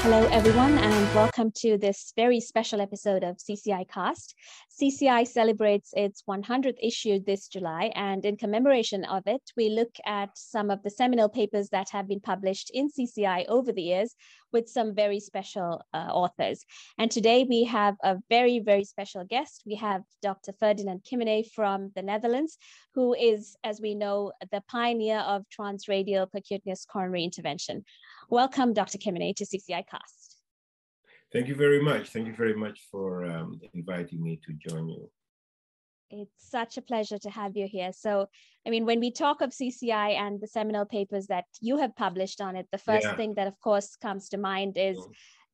Hello, everyone, and welcome to this very special episode of CCI Cast. CCI celebrates its 100th issue this July, and in commemoration of it, we look at some of the seminal papers that have been published in CCI over the years with some very special authors. And today we have a very, very special guest. We have Dr. 𝖁𝖓𝖐𝖊𝖚 from the Netherlands, who is, as we know, the pioneer of transradial percutaneous coronary intervention. Welcome, Dr. 𝖐𝖊𝖚, to CCI Cast. Thank you very much. Thank you very much for inviting me to join you. It's such a pleasure to have you here. So, I mean, when we talk of CCI and the seminal papers that you have published on it, the first thing that, of course, comes to mind is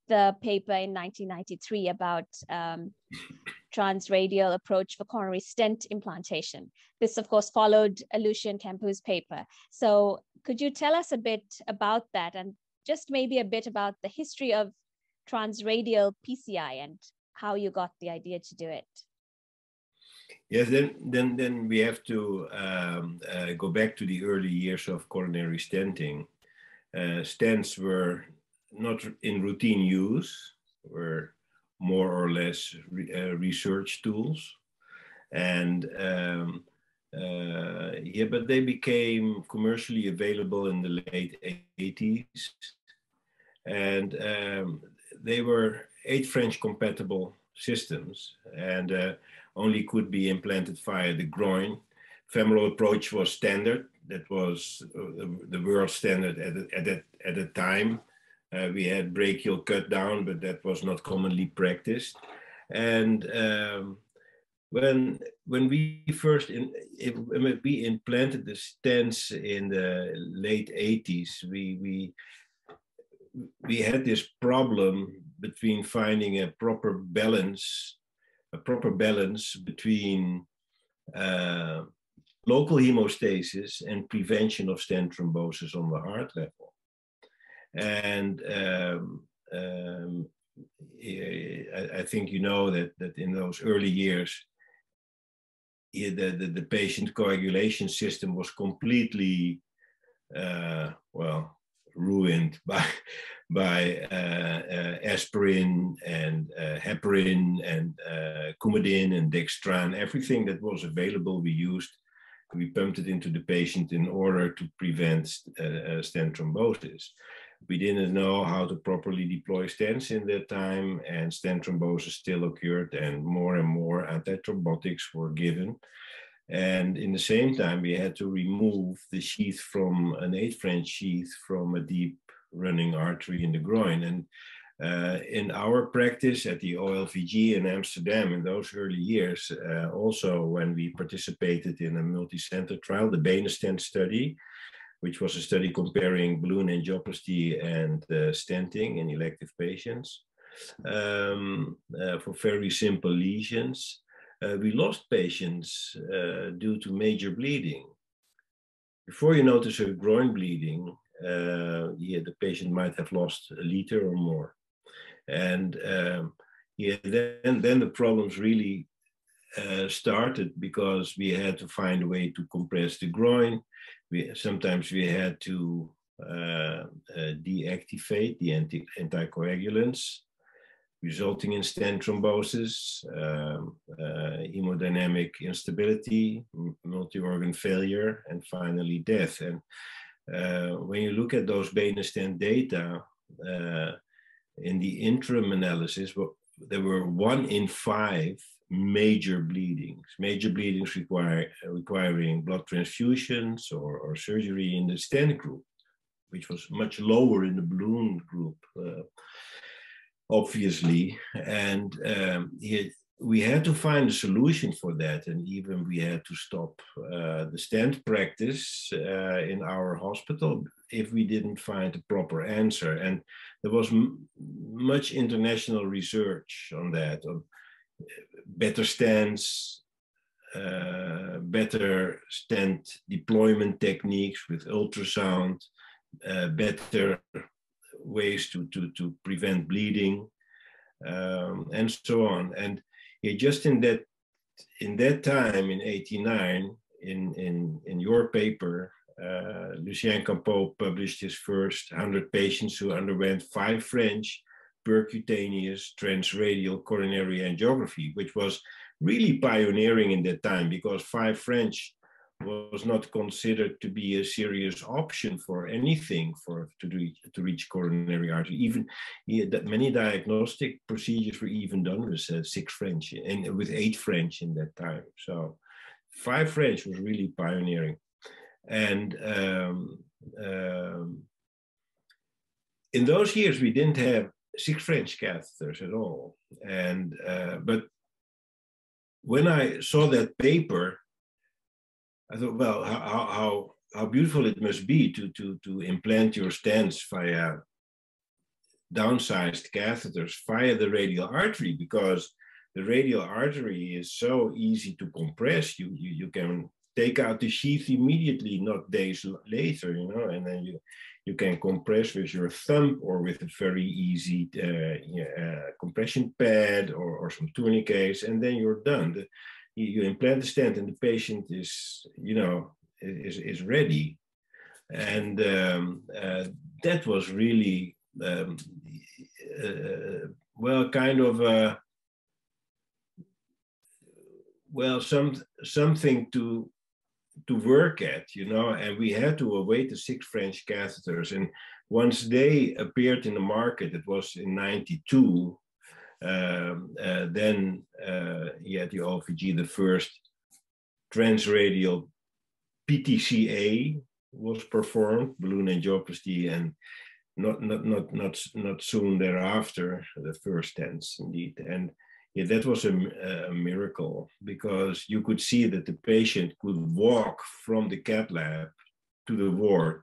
the paper in 1993 about transradial approach for coronary stent implantation. This, of course, followed 𝖁𝖓𝖓𝖎𝖛𝖊𝖚 paper. So could you tell us a bit about that and just maybe a bit about the history of transradial PCI and how you got the idea to do it? Yes, then we have to go back to the early years of coronary stenting. Stents were not in routine use, were more or less research tools. And but they became commercially available in the late 80s. And they were 8 French compatible systems and only could be implanted via the groin. Femoral approach was standard. That was the world standard at the time. We had brachial cut down, but that was not commonly practiced. And when we first we implanted the stents in the late 80s, we had this problem between finding a proper balance between local hemostasis and prevention of stent thrombosis on the heart level. And I think you know that in those early years, the patient coagulation system was completely ruined by aspirin and heparin and coumadin and dextran. Everything that was available we used. We pumped it into the patient in order to prevent stent thrombosis. We didn't know how to properly deploy stents in that time, and stent thrombosis still occurred, and more antithrombotics were given. And in the same time, we had to remove the sheath from an 8 French sheath from a deep running artery in the groin. And in our practice at the 𝖁𝖊𝖕 in Amsterdam in those early years, also when we participated in a multi-center trial, the 𝖁𝖓𝖓𝖎 stent study, which was a study comparing balloon angioplasty and stenting in elective patients for very simple lesions. We lost patients due to major bleeding. Before you notice a groin bleeding, the patient might have lost a liter or more. And then the problems really started because we had to find a way to compress the groin. Sometimes we had to deactivate the anticoagulants, resulting in stent thrombosis, hemodynamic instability, multi-organ failure, and finally death. And when you look at those 𝖁𝖓𝖓𝖎 stent data, in the interim analysis, there were 1 in 5 major bleedings requiring blood transfusions or surgery in the stent group, which was much lower in the balloon group, obviously. And we had to find a solution for that, and even we had to stop the stent practice in our hospital if we didn't find a proper answer. And there was much international research on that, on better stents, better stent deployment techniques with ultrasound, better ways to prevent bleeding, and so on. And just in that time, in '89, in your paper, 𝖁𝖓𝖏𝖏 published his first 100 patients who underwent 5 French percutaneous transradial coronary angiography, which was really pioneering in that time, because 5 French was not considered to be a serious option for anything to reach coronary artery. Even many diagnostic procedures were even done with 6 French and with 8 French in that time. So 5 French was really pioneering. And in those years, we didn't have 6 French catheters at all. And but when I saw that paper, I thought, well, how beautiful it must be to implant your stents via downsized catheters via the radial artery, because the radial artery is so easy to compress. You can take out the sheath immediately, not days later, you know, and then you can compress with your thumb or with a very easy compression pad or some tourniquets, and then you're done. You implant the stent and the patient is, you know, is ready. And that was really, well, kind of, well, something to work at, you know, and we had to await the 6 French catheters. And once they appeared in the market, it was in '92, then he had the 𝖁𝖓𝖏𝖏, the first transradial PTCA was performed, balloon angioplasty, and not soon thereafter the first stents indeed. And yeah, that was a miracle, because you could see that the patient could walk from the cath lab to the ward,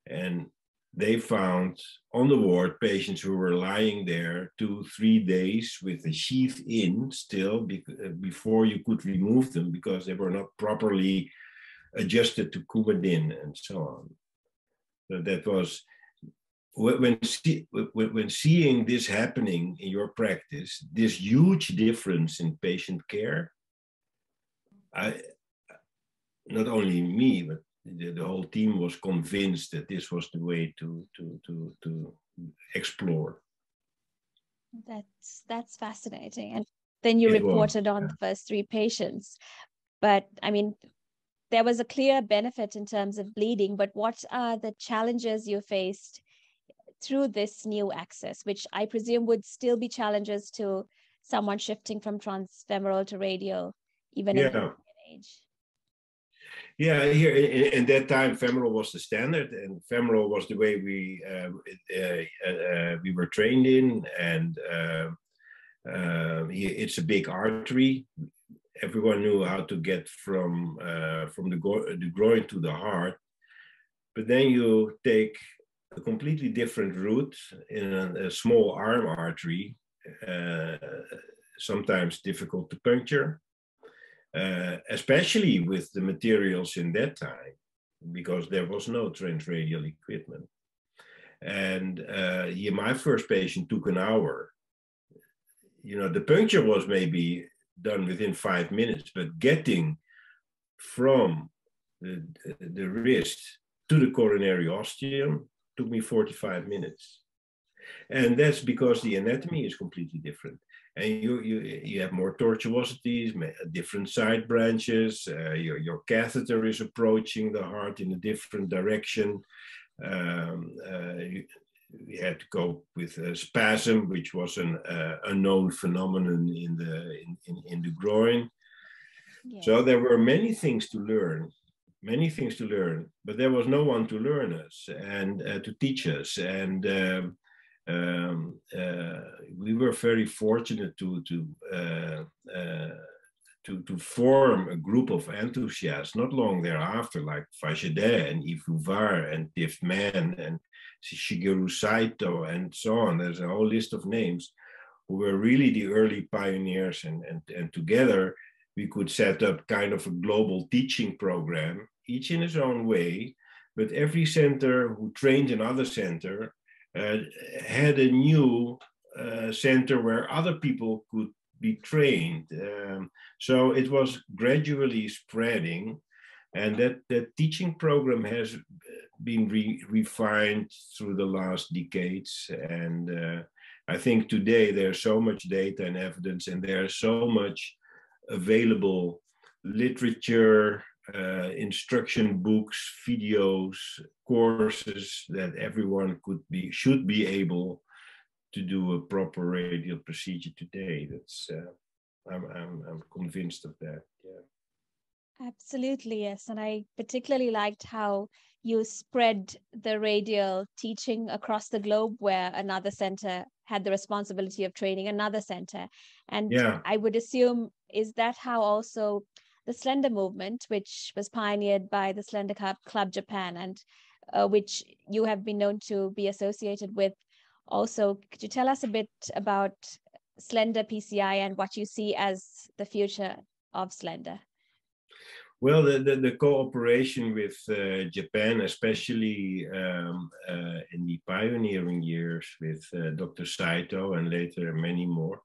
and they found on the ward patients who were lying there 2-3 days with the sheath in still before you could remove them, because they were not properly adjusted to coumadin and so on. So that was, when seeing this happening in your practice, this huge difference in patient care, not only me, but the whole team was convinced that this was the way to explore. That's fascinating. And then you reported on the first 3 patients, but I mean, there was a clear benefit in terms of bleeding, but what are the challenges you faced through this new access, which I presume would still be challenges to someone shifting from transfemoral to radial, even in the age? Yeah, here in that time, femoral was the standard, and femoral was the way we were trained in, and it's a big artery. Everyone knew how to get from the groin to the heart, but then you take a completely different route in a small arm artery, sometimes difficult to puncture. Especially with the materials in that time, because there was no transradial equipment. And my first patient took an hour. You know, the puncture was maybe done within 5 minutes, but getting from the wrist to the coronary ostium took me 45 minutes. And that's because the anatomy is completely different. And you have more tortuosities, different side branches. Your catheter is approaching the heart in a different direction. We had to cope with spasm, which was an unknown phenomenon in the groin. Yeah. So there were many things to learn, but there was no one to learn us and to teach us. And we were very fortunate to form a group of enthusiasts not long thereafter, like 𝖁𝖓𝖏𝖏 and 𝖁𝖓𝖏𝖏 and 𝕬𝖓𝖓𝖏𝖏 and 𝖁𝖓𝖏 𝖁𝖓𝖏 and so on. There's a whole list of names who were really the early pioneers, and together we could set up kind of a global teaching program, each in his own way, but every center who trained another center had a new center where other people could be trained. So it was gradually spreading, And that teaching program has been refined through the last decades. And I think today there's so much data and evidence, and there's so much available literature, instruction books, videos, courses, that everyone should be able to do a proper radial procedure today. That's I'm convinced of that. Yeah. Absolutely, yes. And I particularly liked how you spread the radial teaching across the globe, where another center had the responsibility of training another center. And Yeah. I would assume, is that how also the slender movement, which was pioneered by the 𝖁𝖓𝖓𝖎 Japan, and which you have been known to be associated with also, could you tell us a bit about slender PCI and what you see as the future of slender? Well, the cooperation with Japan, especially in the pioneering years with Dr. Saito and later many more,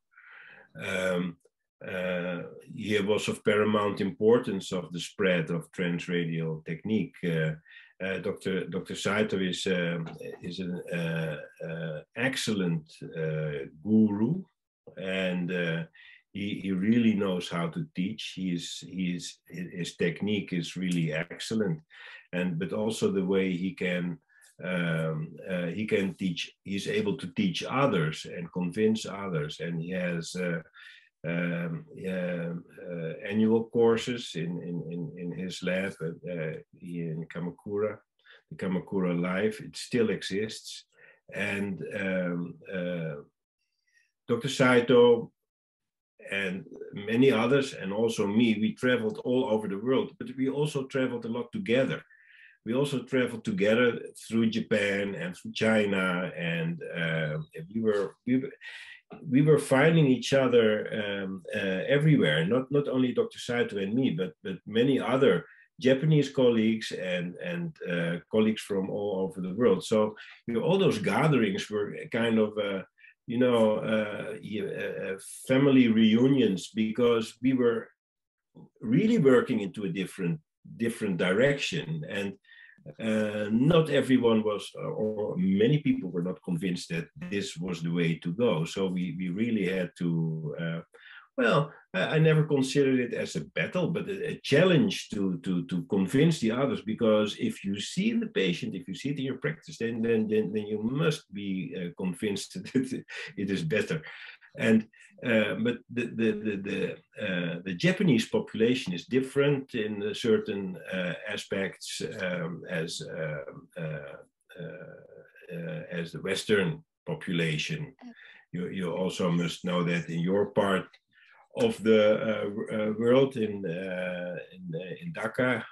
he was of paramount importance of the spread of transradial technique. Dr. Saito is an excellent guru, and he really knows how to teach. His technique is really excellent, but also the way he can teach. He's able to teach others and convince others, and he has annual courses in his lab in Kamakura, the Kamakura Live. It still exists, and Dr. Saito and many others, and also me, we traveled all over the world, but we also traveled a lot together. We also traveled together through Japan and through China, and we were finding each other everywhere. Not only Dr. Saito and me, but many other Japanese colleagues and colleagues from all over the world. So all those gatherings were kind of family reunions, because we were really working into a different direction, and not everyone was, or many people were not convinced that this was the way to go. So we really had to, I never considered it as a battle, but a challenge to convince the others, because if you see the patient, if you see it in your practice, then you must be convinced that it is better. And but the Japanese population is different in certain aspects as the Western population. You also must know that in your part of the world, in Dhaka,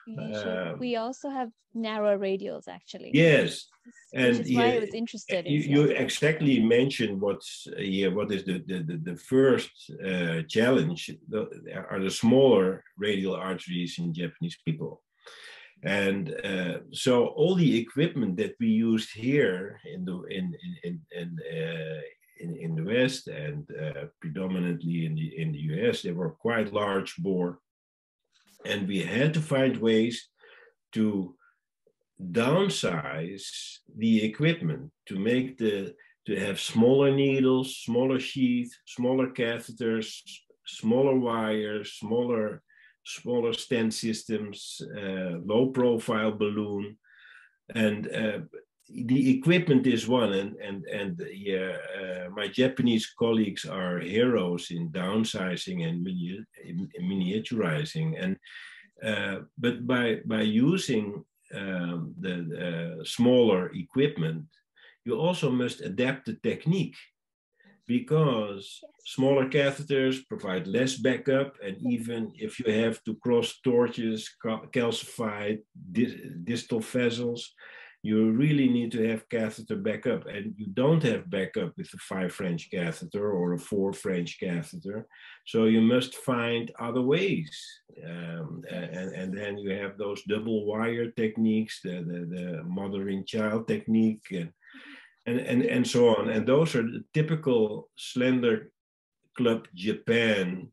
we also have narrow radials, actually. Yes, which is why I was interested. You exactly mentioned what is the first challenge are the smaller radial arteries in Japanese people, and so all the equipment that we used here in the West and predominantly in the US, they were quite large bore, and we had to find ways to downsize the equipment to have smaller needles, smaller sheath, smaller catheters, smaller wires, smaller stent systems, low profile balloon, and the equipment is one, and my Japanese colleagues are heroes in downsizing and miniaturizing, and but by using the smaller equipment, you also must adapt the technique, because smaller catheters provide less backup, and even if you have to cross torches, calcified distal vessels, you really need to have catheter backup, and you don't have backup with a 5 French catheter or a 4 French catheter. So you must find other ways. And then you have those double wire techniques, the mother-in-child technique, and so on. And those are the typical Slender Club Japan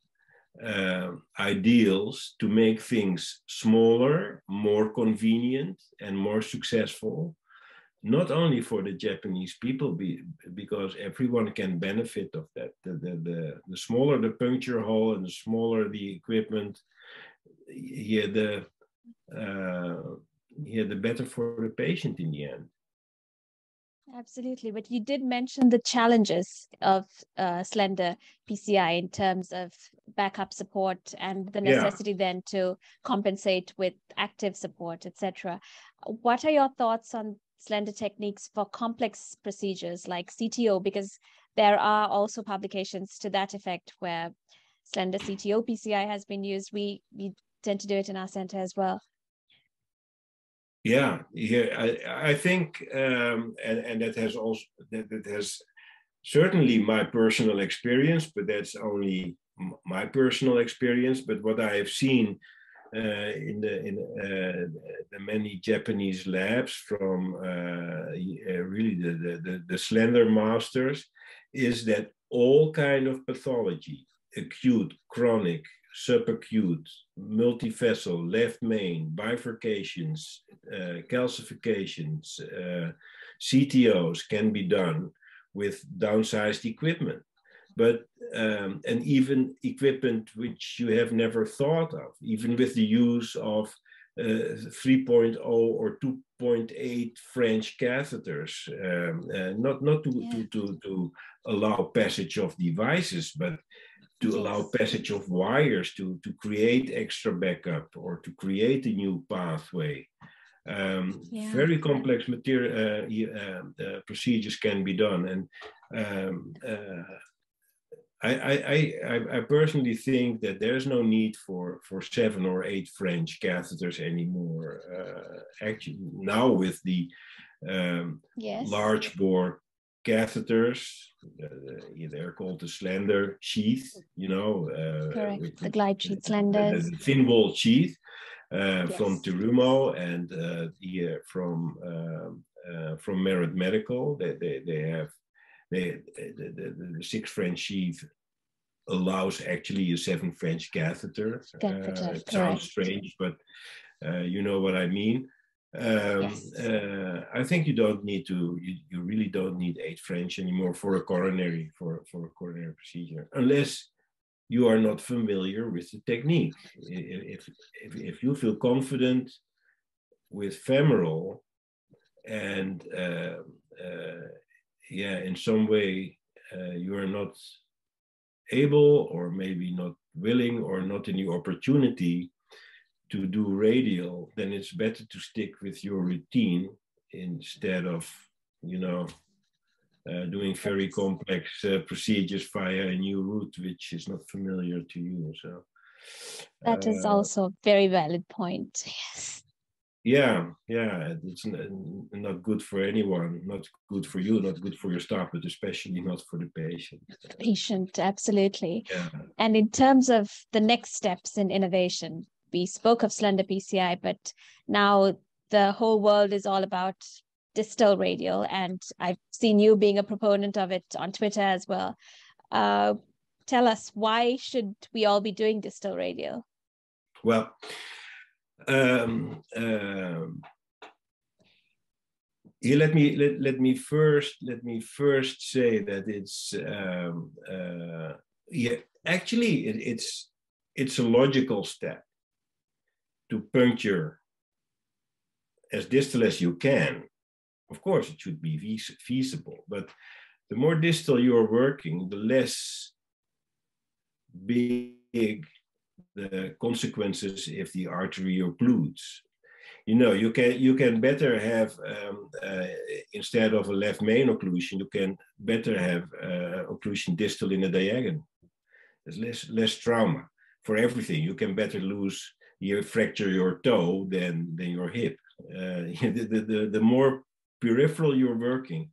ideals to make things smaller, more convenient, and more successful, not only for the Japanese people, because everyone can benefit of that. The smaller the puncture hole and the smaller the equipment, the better for the patient in the end. Absolutely, but you did mention the challenges of slender PCI in terms of backup support and the necessity then to compensate with active support, etc. What are your thoughts on slender techniques for complex procedures like CTO? Because there are also publications to that effect where slender CTO PCI has been used. We tend to do it in our center as well. Yeah, I think, and that has certainly my personal experience, but that's only my personal experience. But what I have seen in the many Japanese labs from really the slender masters is that all kind of pathology, acute, chronic, subacute, multivessel, left main, bifurcations, calcifications, CTOs can be done with downsized equipment. But and even equipment which you have never thought of, even with the use of 3.0 or 2.8 French catheters, not to allow passage of devices, but to allow passage of wires to create extra backup or to create a new pathway. Very complex procedures can be done, and I personally think that there's no need for 7 or 8 French catheters anymore. Actually, now with the large bore catheters, they're called the slender sheath, correct, the glide sheath slenders, the thin wall sheath from Terumo and from Merit Medical. They have the 6 French sheath allows actually a 7 French catheter. It sounds strange, but you know what I mean. I think you don't need to. You really don't need 8 French anymore for a coronary procedure, unless you are not familiar with the technique. If you feel confident with femoral, and in some way you are not able, or maybe not willing, or not in the opportunity to do radial, then it's better to stick with your routine instead of, doing very complex procedures via a new route, which is not familiar to you. So that is also a very valid point. Yes. It's not good for anyone, not good for you, not good for your staff, but especially not for the patient. Absolutely. And in terms of the next steps in innovation, we spoke of slender PCI, but now the whole world is all about distal radial, and I've seen you being a proponent of it on Twitter as well. Tell us, why should we all be doing distal radial? Well, let me first say that it's actually it's a logical step to puncture as distal as you can. Of course, it should be feasible, but the more distal you are working, the less big the consequences if the artery occludes. You can better have instead of a left main occlusion, you can better have occlusion distal in a diagonal. There's less trauma for everything. You can better fracture your toe than your hip. The more peripheral you're working,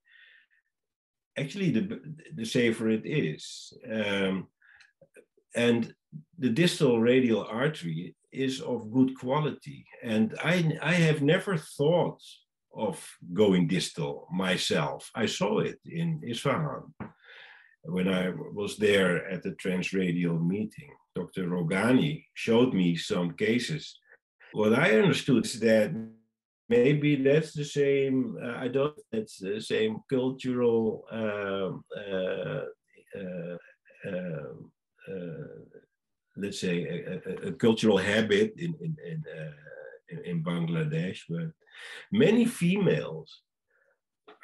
actually the safer it is. And the distal radial artery is of good quality. And I have never thought of going distal myself. I saw it in Isfahan. when I was there at the Transradial meeting, Dr. Rogani showed me some cases. What I understood is that maybe that's the same, I don't know, it's the same cultural let's say a cultural habit in Bangladesh, but many females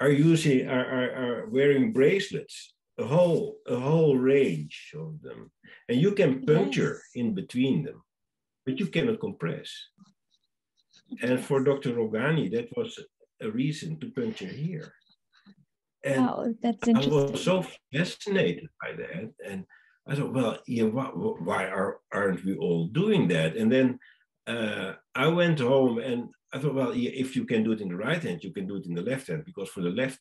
are wearing bracelets, a whole range of them, and you can puncture in between them, but you cannot compress. And for Dr. Rogani, that was a reason to puncture here. And wow, that's interesting. I was so fascinated by that, and I thought, well, yeah, why aren't we all doing that? And then I went home and I thought, well, yeah, if you can do it in the right hand, you can do it in the left hand, because for the left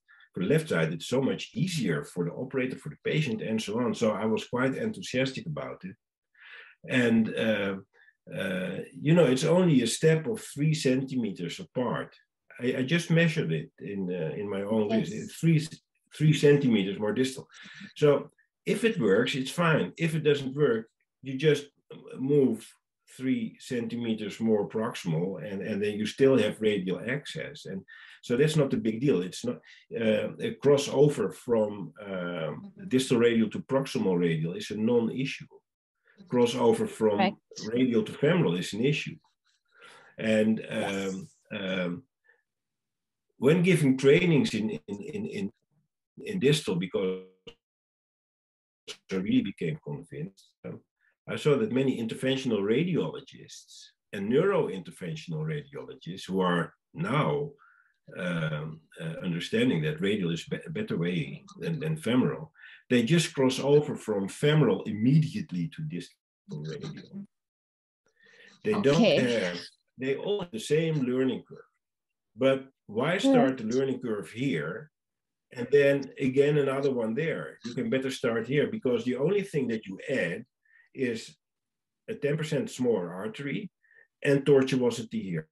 side, it's so much easier for the operator, for the patient, and so on. So I was quite enthusiastic about it. And you know, it's only a step of 3 centimeters apart. I just measured it in my own list. It's 3 centimeters more distal. So if it works, it's fine. If it doesn't work, you just move 3 centimeters more proximal, and then you still have radial access. And so that's not a big deal. It's not a crossover from distal radial to proximal radial is a non-issue. Crossover from radial to femoral is an issue. And when giving trainings in distal, because I really became convinced, I saw that many interventional radiologists and neurointerventional radiologists who are now understanding that radial is a better way than femoral, they just cross over from femoral immediately to distal radial. They don't have, they all have the same learning curve. But why start the learning curve here and then again another one there? You can better start here, because the only thing that you add is a 10% smaller artery and tortuosity here.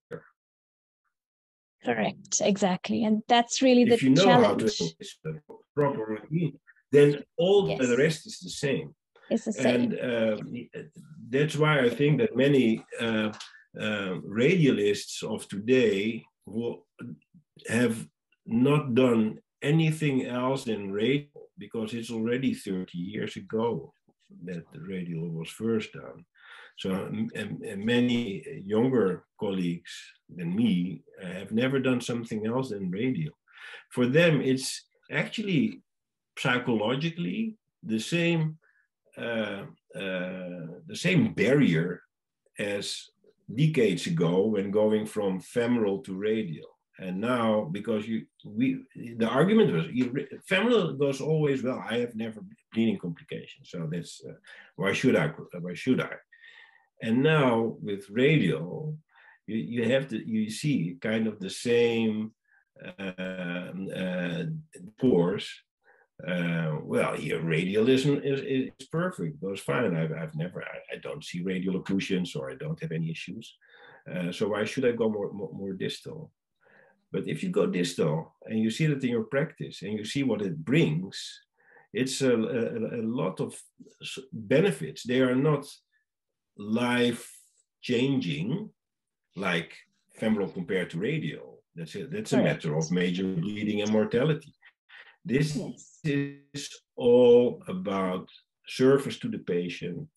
Correct, exactly. And that's really the challenge. If you know how to do the proper routine, then all the rest is the same. It's the same. And that's why I think that many radialists of today who have not done anything else than radial, because it's already 30 years ago that the radial was first done. So and many younger colleagues than me have never done something else than radial. For them, it's actually psychologically the same barrier as decades ago when going from femoral to radial. And now, because the argument was femoral goes always well. I have never bleeding complications, so that's why should I? And now with radial, you see kind of the same course. Well, here radialism is perfect, goes fine. I don't see radial occlusions, or I don't have any issues. So why should I go more distal? But if you go distal and you see that in your practice and you see what it brings, it's a lot of benefits. They are not life-changing like femoral compared to radial. That's a matter of major bleeding and mortality. This is all about service to the patient,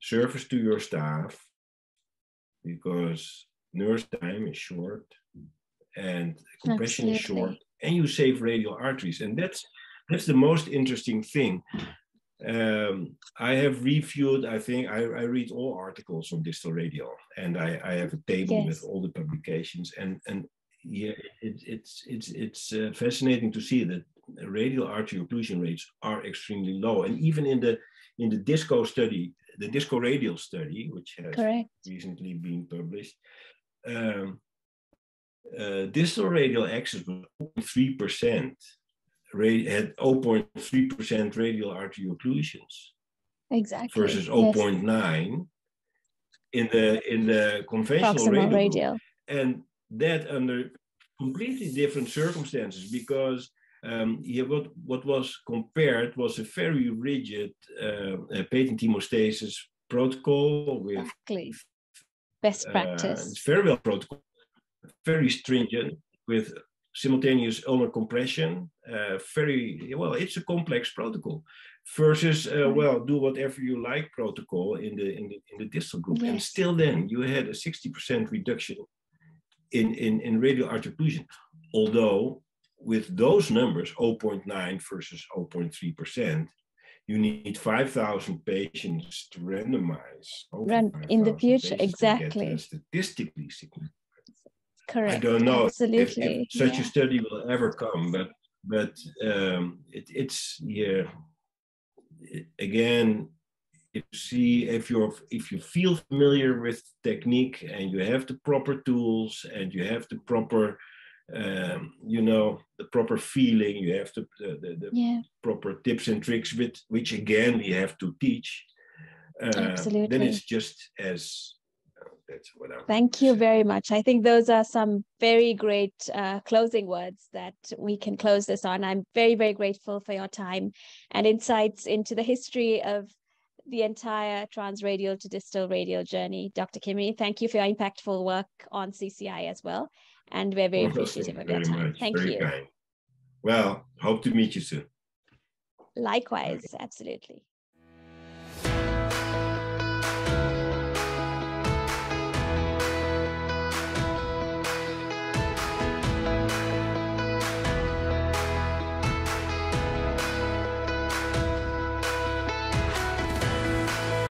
service to your staff, because nurse time is short and compression is short, and you save radial arteries. And that's the most interesting thing. I have reviewed, I think, I read all articles on distal radial, and I have a table with all the publications. And yeah, it's fascinating to see that radial artery occlusion rates are extremely low. And even in the DISCO study, the DISCO radial study, which has recently been published, distal radial access was 0.3%, had 0.3% radial artery occlusions. Exactly. Versus 0.9 in the conventional radial. And that under completely different circumstances, because what was compared was a very rigid patent hemostasis protocol with exactly. Best practice. it's very well protocol, very stringent with simultaneous ulnar compression. It's a complex protocol. Versus, well, do whatever you like protocol in the distal group, yes. And still then you had a 60% reduction in radial artery occlusion. Although with those numbers, 0.9 versus 0.3%, you need 5,000 patients to randomize. In the future, exactly. To get statistically significant. Correct. I don't know if such a study will ever come, but it's again, if you feel familiar with technique and you have the proper tools and you have the proper the proper feeling, you have the proper tips and tricks which again we have to teach. Absolutely. Then it's just as that's what I Thank you very much. I think those are some very great closing words that we can close this on. I'm very, very grateful for your time and insights into the history of the entire transradial to distal radial journey. Dr. 𝖁𝖑𝖏, thank you for your impactful work on CCI as well. And we're very appreciative of your time. Thank you. Kind. Well, hope to meet you soon. Likewise, absolutely.